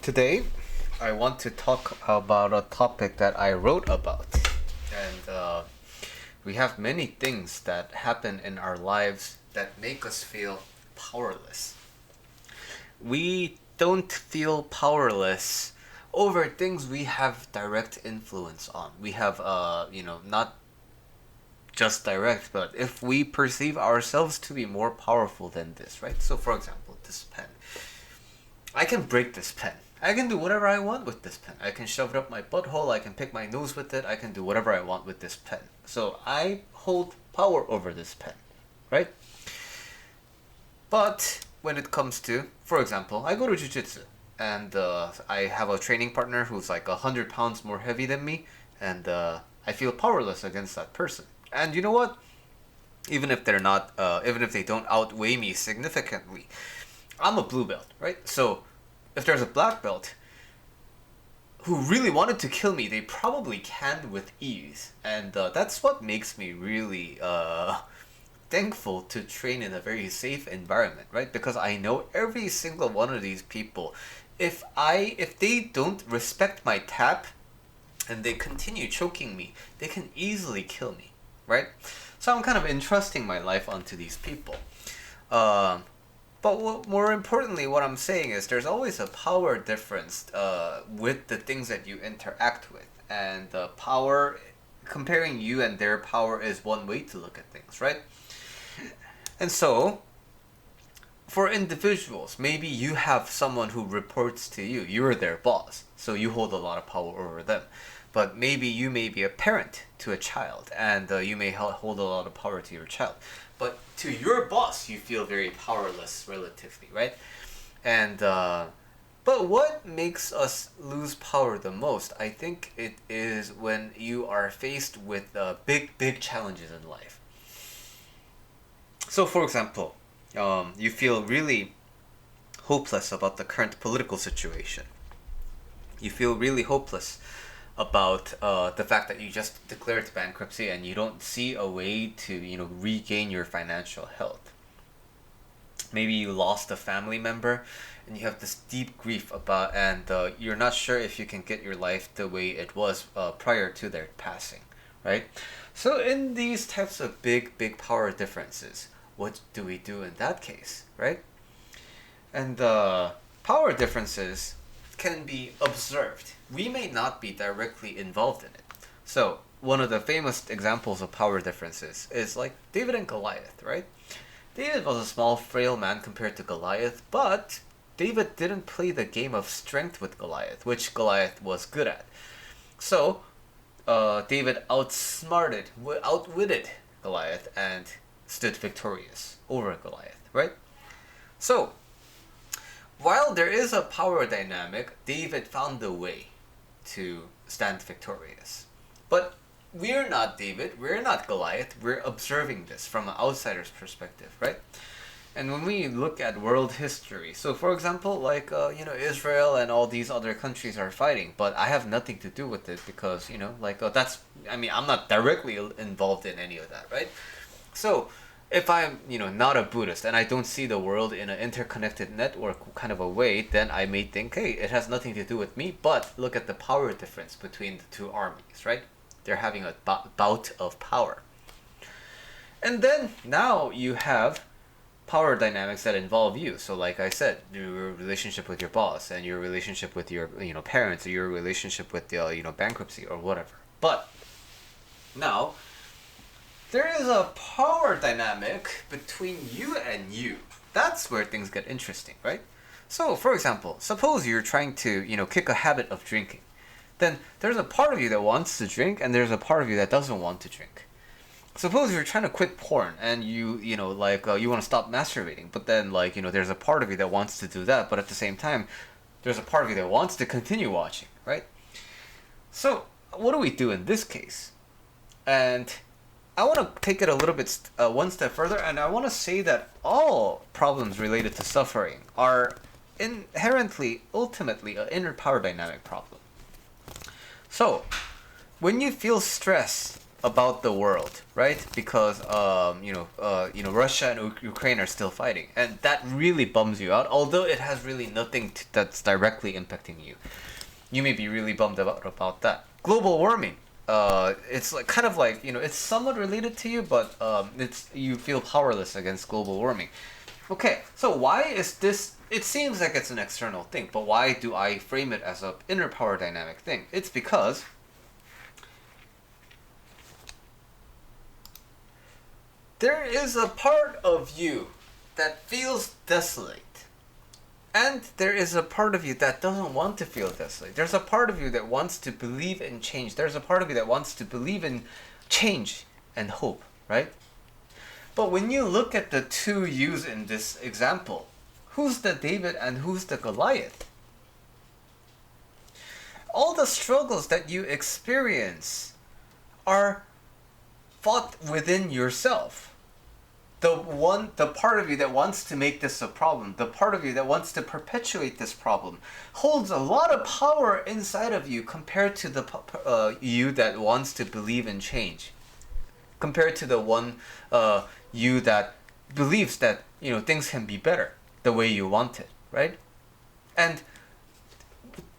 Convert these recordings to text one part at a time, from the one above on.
Today, I want to talk about a topic that I wrote about. And we have many things that happen in our lives that make us feel powerless. We don't feel powerless over things we have direct influence on. We have, not just direct, but if we perceive ourselves to be more powerful than this, right? So, for example, this pen. I can break this pen. I can do whatever I want with this pen. I can shove it up my butthole, I can pick my nose with it, I can do whatever I want with this pen. So I hold power over this pen, right? But when it comes to, for example, I go to jiu-jitsu and I have a training partner who's like 100 pounds more heavy than me, and I feel powerless against that person. And you know what? Even if they're not, even if they don't outweigh me significantly, I'm a blue belt, right? So if there's a black belt who really wanted to kill me, they probably can with ease. And that's what makes me really thankful to train in a very safe environment, right? Because I know every single one of these people, if they don't respect my tap and they continue choking me, they can easily kill me, right? So I'm kind of entrusting my life onto these people. But more importantly, what I'm saying is there's always a power difference with the things that you interact with. And power, comparing you and their power is one way to look at things, right? And so, for individuals, maybe you have someone who reports to you. You're their boss, so you hold a lot of power over them. But maybe you may be a parent to a child, and you may hold a lot of power to your child. But to your boss, you feel very powerless relatively, right? And but what makes us lose power the most? I think it is when you are faced with big challenges in life. So, for example, you feel really hopeless about the current political situation. You feel really hopeless about the fact that you just declared bankruptcy and you don't see a way to regain your financial health. Maybe you lost a family member and you have this deep grief about, and you're not sure if you can get your life the way it was prior to their passing, right? So in these types of big power differences, what do we do in that case, right? And power differences can be observed. We may not be directly involved in it. So one of the famous examples of power differences is like David and Goliath, right? David was a small, frail man compared to Goliath, but David didn't play the game of strength with Goliath, which Goliath was good at. So David outwitted Goliath and stood victorious over Goliath, right? So while there is a power dynamic, David found a way to stand victorious. But we're not David, we're not Goliath, we're observing this from an outsider's perspective, right? And when we look at world history, so for example, like, Israel and all these other countries are fighting, but I have nothing to do with it because, I'm not directly involved in any of that, right? So, if I'm, not a Buddhist and I don't see the world in an interconnected network kind of a way, then I may think, hey, it has nothing to do with me, but look at the power difference between the two armies, right? They're having a bout of power. And then now you have power dynamics that involve you. So like I said, your relationship with your boss and your relationship with your, parents, or your relationship with the, bankruptcy or whatever. But now there is a power dynamic between you and you. That's where things get interesting, right? So, for example, suppose you're trying to, kick a habit of drinking. Then there's a part of you that wants to drink and there's a part of you that doesn't want to drink. Suppose you're trying to quit porn and you want to stop masturbating, but then, there's a part of you that wants to do that, but at the same time, there's a part of you that wants to continue watching, right? So, what do we do in this case? And I want to take it a little bit one step further, and I want to say that all problems related to suffering are inherently, ultimately, an inner power dynamic problem. So, when you feel stress about the world, right? Because Russia and Ukraine are still fighting, and that really bums you out. Although it has really nothing that's directly impacting you, you may be really bummed about that. Global warming. It's like kind of like it's somewhat related to you, but it's you feel powerless against global warming. Okay, so why is this? It seems like it's an external thing, but why do I frame it as a inner power dynamic thing? It's because there is a part of you that feels desolate. And there is a part of you that doesn't want to feel desolate. There's a part of you that wants to believe in change. There's a part of you that wants to believe in change and hope, right? But when you look at the two yous in this example, who's the David and who's the Goliath? All the struggles that you experience are fought within yourself. The part of you that wants to make this a problem, the part of you that wants to perpetuate this problem, holds a lot of power inside of you compared to the you that wants to believe in change. Compared to the one you that believes that things can be better the way you want it, right? And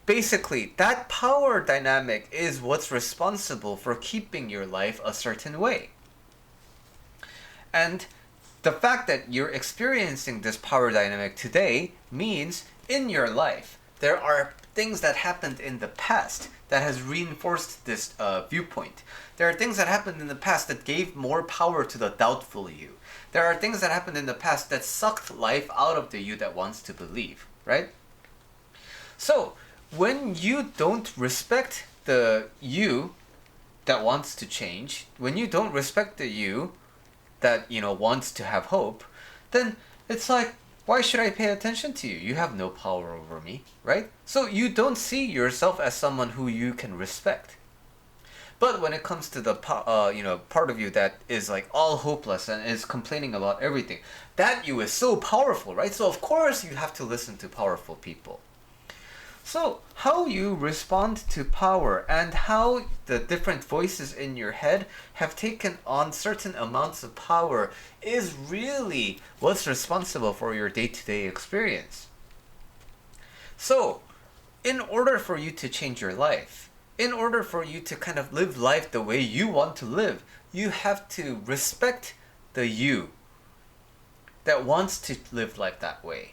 basically, that power dynamic is what's responsible for keeping your life a certain way. And the fact that you're experiencing this power dynamic today means in your life there are things that happened in the past that has reinforced this viewpoint. There are things that happened in the past that gave more power to the doubtful you. There are things that happened in the past that sucked life out of the you that wants to believe, right? So when you don't respect the you that wants to change, when you don't respect the you that wants to have hope, then it's like, why should I pay attention to you? You have no power over me, right? So you don't see yourself as someone who you can respect. But when it comes to the part of you that is like all hopeless and is complaining about everything, that you is so powerful, right? So of course you have to listen to powerful people. So how you respond to power and how the different voices in your head have taken on certain amounts of power is really what's responsible for your day-to-day experience. So in order for you to change your life, in order for you to kind of live life the way you want to live, you have to respect the you that wants to live life that way.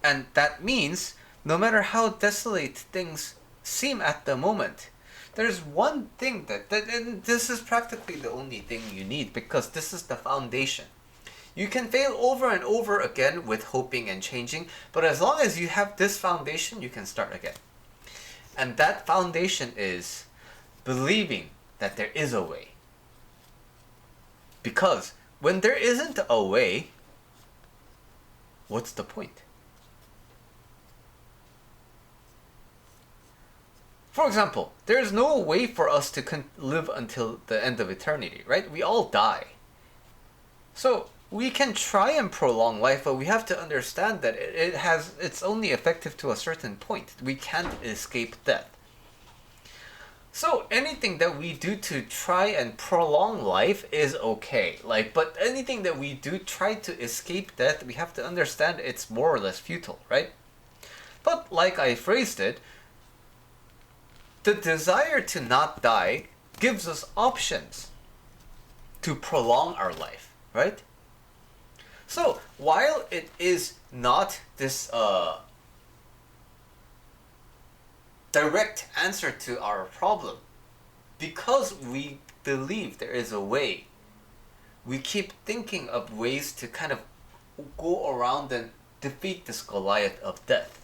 And that means no matter how desolate things seem at the moment, there's one thing and this is practically the only thing you need, because this is the foundation. You can fail over and over again with hoping and changing, but as long as you have this foundation, you can start again. And that foundation is believing that there is a way. Because when there isn't a way, what's the point? For example, there is no way for us to live until the end of eternity, right? We all die. So we can try and prolong life, but we have to understand that it's only effective to a certain point. We can't escape death. So anything that we do to try and prolong life is okay. But anything that we do try to escape death, we have to understand it's more or less futile, right? But like I phrased it, the desire to not die gives us options to prolong our life, right? So while it is not this direct answer to our problem, because we believe there is a way, we keep thinking of ways to kind of go around and defeat this Goliath of death.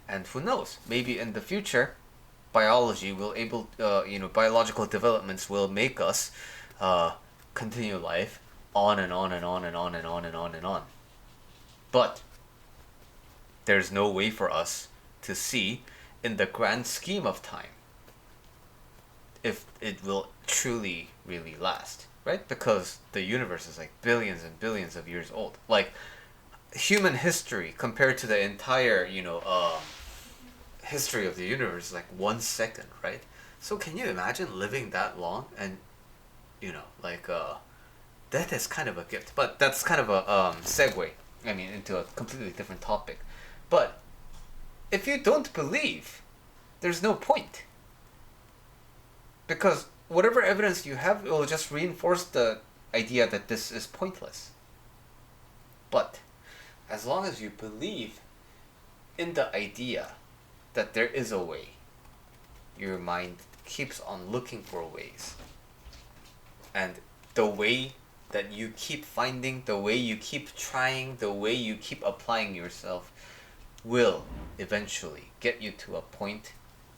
And who knows, maybe in the future, biology will biological developments will make us continue life on and on and on and on and on and on and on. But there's no way for us to see in the grand scheme of time if it will truly really last, right? Because the universe is like billions and billions of years old. Like human history compared to the entire history of the universe is like 1 second, right? So can you imagine living that long and, death is kind of a gift, but that's kind of a segue. I mean, into a completely different topic. But if you don't believe, there's no point. Because whatever evidence you have will just reinforce the idea that this is pointless. But as long as you believe in the idea that there is a way, your mind keeps on looking for ways. And the way that you keep finding, the way you keep trying, the way you keep applying yourself will eventually get you to a point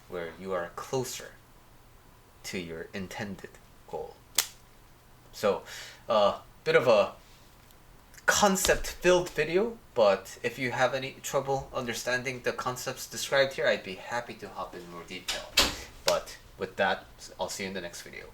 where you are closer to your intended goal. So, bit of a concept-filled video, but if you have any trouble understanding the concepts described here, I'd be happy to hop in more detail. But with that, I'll see you in the next video.